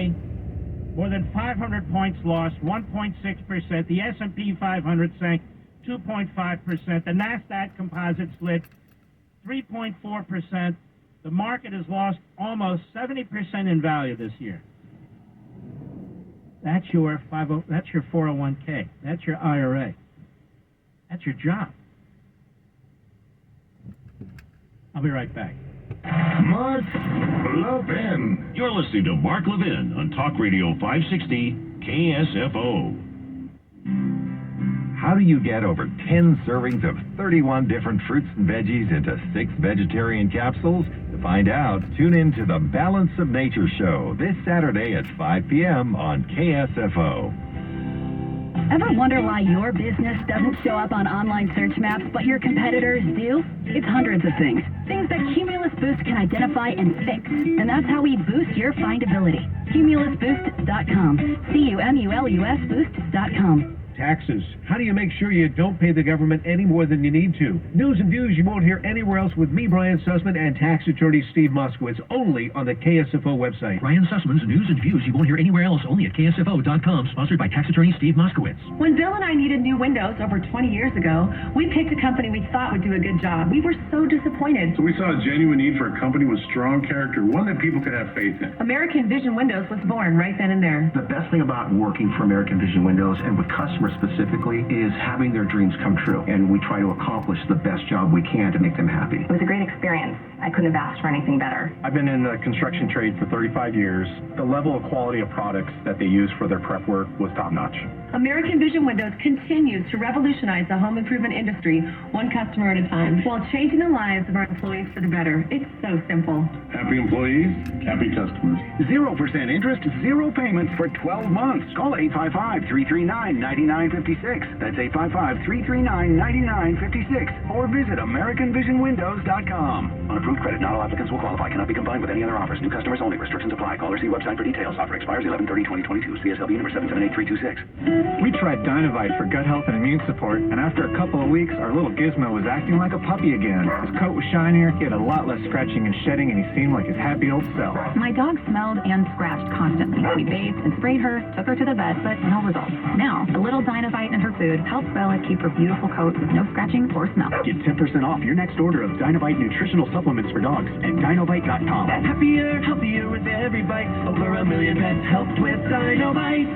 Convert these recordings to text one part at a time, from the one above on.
Day, more than 500 points lost, 1.6%. The S&P 500 sank 2.5%. The NASDAQ composite slid 3.4%. The market has lost almost 70% in value this year. That's your 401k. That's your IRA. That's your job. I'll be right back. Mark Levin. You're listening to Mark Levin on Talk Radio 560 KSFO. How do you get over 10 servings of 31 different fruits and veggies into 6 vegetarian capsules? To find out, tune in to the Balance of Nature show this Saturday at 5 p.m. on KSFO. Ever wonder why your business doesn't show up on online search maps, but your competitors do? It's hundreds of things. Things that Cumulus Boost can identify and fix. And that's how we boost your findability. CumulusBoost.com. CUMULUS Boost.com. Taxes. How do you make sure you don't pay the government any more than you need to? News and views you won't hear anywhere else with me, Brian Sussman, and tax attorney Steve Moskowitz, only on the KSFO website. Brian Sussman's News and Views you won't hear anywhere else, only at KSFO.com, sponsored by tax attorney Steve Moskowitz. When Bill and I needed new windows over 20 years ago, we picked a company we thought would do a good job. We were so disappointed. So we saw a genuine need for a company with strong character, one that people could have faith in. American Vision Windows was born right then and there. The best thing about working for American Vision Windows, and with customers specifically, is having their dreams come true. And we try to accomplish the best job we can to make them happy. It was a great experience. I couldn't have asked for anything better. I've been in the construction trade for 35 years. The level of quality of products that they use for their prep work was top-notch. American Vision Windows continues to revolutionize the home improvement industry, one customer at a time, while changing the lives of our employees for the better. It's so simple. Happy employees, happy customers. 0% interest, 0 payments for 12 months. Call 855-339-9956. That's 855-339-9956. Or visit AmericanVisionWindows.com. Unapproved credit. Not all applicants will qualify. Cannot be combined with any other offers. New customers only. Restrictions apply. Call or see website for details. Offer expires 11/30/2022. CSLB number 778326. We tried Dynovite for gut health and immune support, and after a couple of weeks, our little Gizmo was acting like a puppy again. His coat was shinier, he had a lot less scratching and shedding, and he seemed like his happy old self. My dog smelled and scratched constantly. We bathed and sprayed her, took her to the vet, but no results. Now, a little Dynovite in her food helps Bella keep her beautiful coat with no scratching or smell. Get 10% off your next order of Dynovite nutritional supplements for dogs at Dynovite.com. Happier, healthier with every bite. Over 1 million pets helped with Dynovite.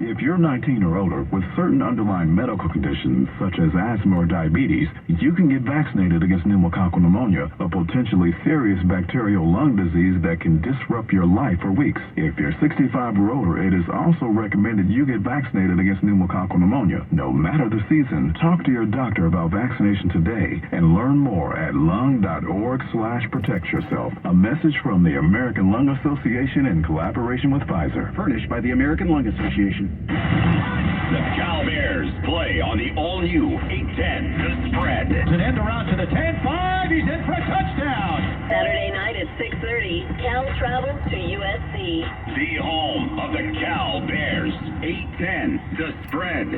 If you're 19 or older with certain underlying medical conditions such as asthma or diabetes, you can get vaccinated against pneumococcal pneumonia, a potentially serious bacterial lung disease that can disrupt your life for weeks. If you're 65 or older, it is also recommended you get vaccinated against pneumococcal pneumonia. No matter the season, talk to your doctor about vaccination today and learn more at lung.org/protectyourself. A message from the American Lung Association in collaboration with Pfizer. Furnished by the American Lung Association. The Cal Bears play on the all-new 810 The Spread. It's an end around to the 10-5. He's in for a touchdown. Saturday night at 6:30, Cal travels to USC. The home of the Cal Bears. 810 The Spread.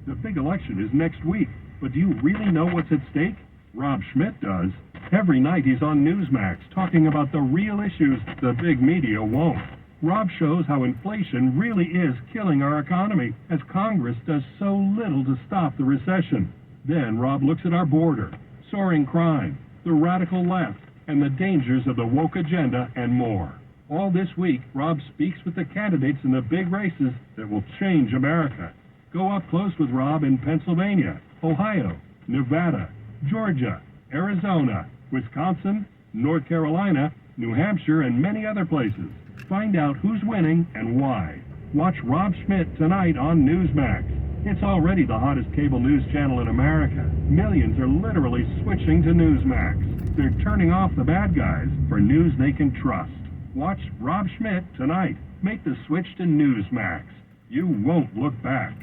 The big election is next week, but do you really know what's at stake? Rob Schmidt does. Every night he's on Newsmax talking about the real issues the big media won't. Rob shows how inflation really is killing our economy, as Congress does so little to stop the recession. Then Rob looks at our border, soaring crime, the radical left, and the dangers of the woke agenda, and more. All this week, Rob speaks with the candidates in the big races that will change America. Go up close with Rob in Pennsylvania, Ohio, Nevada, Georgia, Arizona, Wisconsin, North Carolina, New Hampshire, and many other places. Find out who's winning and why. Watch Rob Schmidt tonight on Newsmax. It's already the hottest cable news channel in America. Millions are literally switching to Newsmax. They're turning off the bad guys for news they can trust. Watch Rob Schmidt tonight. Make the switch to Newsmax. You won't look back.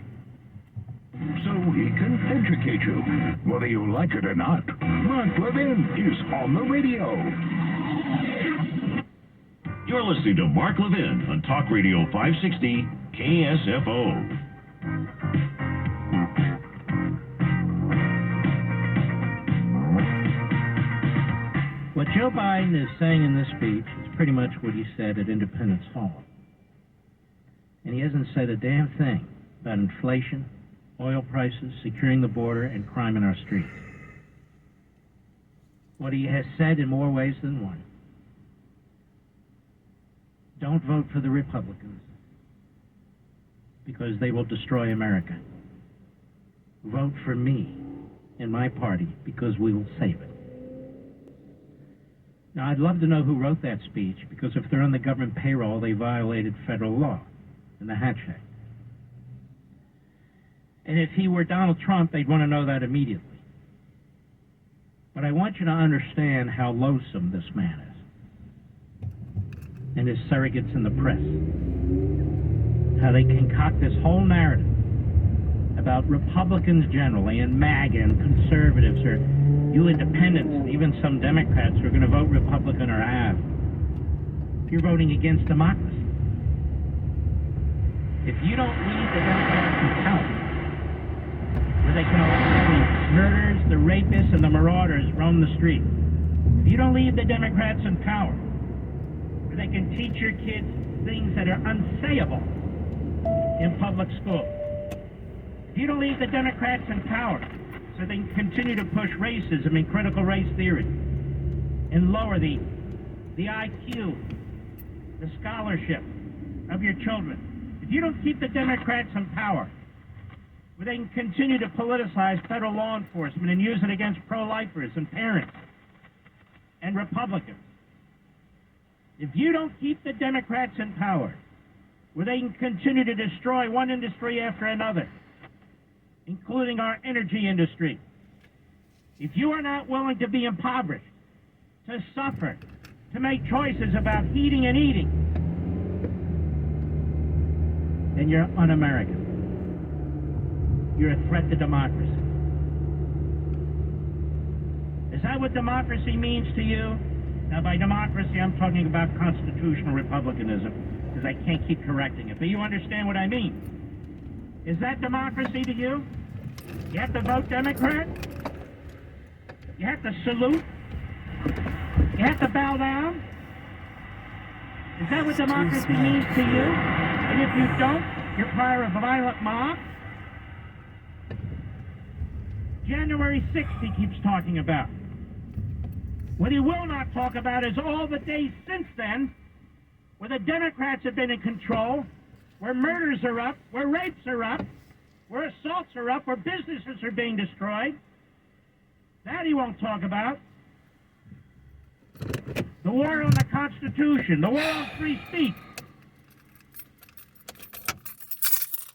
So he can educate you, whether you like it or not. Mark Levin is on the radio. You're listening to Mark Levin on Talk Radio 560 KSFO. What Joe Biden is saying in this speech is pretty much what he said at Independence Hall. And he hasn't said a damn thing about inflation, oil prices, securing the border, and crime in our streets. What he has said in more ways than one: don't vote for the Republicans because they will destroy America. Vote for me and my party because we will save it. Now, I'd love to know who wrote that speech, because if they're on the government payroll, they violated federal law in the Hatch Act. And if he were Donald Trump, they'd want to know that immediately. But I want you to understand how loathsome this man is, and his surrogates in the press. How they concoct this whole narrative about Republicans generally, and MAGA and conservatives, or you independents, and even some Democrats who are going to vote Republican or have. You're voting against democracy. If you don't leave the Democrats in power, where they can allow the murderers, the rapists, and the marauders roam the street, if you don't leave the Democrats in power, where they can teach your kids things that are unsayable in public school, if you don't leave the Democrats in power so they can continue to push racism and critical race theory and lower the IQ, the scholarship of your children, if you don't keep the Democrats in power where they can continue to politicize federal law enforcement and use it against pro-lifers and parents and Republicans, if you don't keep the Democrats in power where they can continue to destroy one industry after another, including our energy industry, if you are not willing to be impoverished, to suffer, to make choices about heating and eating, then you're un-American. You're a threat to democracy. Is that what democracy means to you? Now, by democracy, I'm talking about constitutional republicanism, because I can't keep correcting it. But you understand what I mean. Is that democracy to you? You have to vote Democrat? You have to salute? You have to bow down? Is that what democracy means to you? And if you don't, you're part of a violent mob? January 6th he keeps talking about. What he will not talk about is all the days since then where the Democrats have been in control, where murders are up, where rapes are up, where assaults are up, where businesses are being destroyed. That he won't talk about. The war on the Constitution, the war on free speech,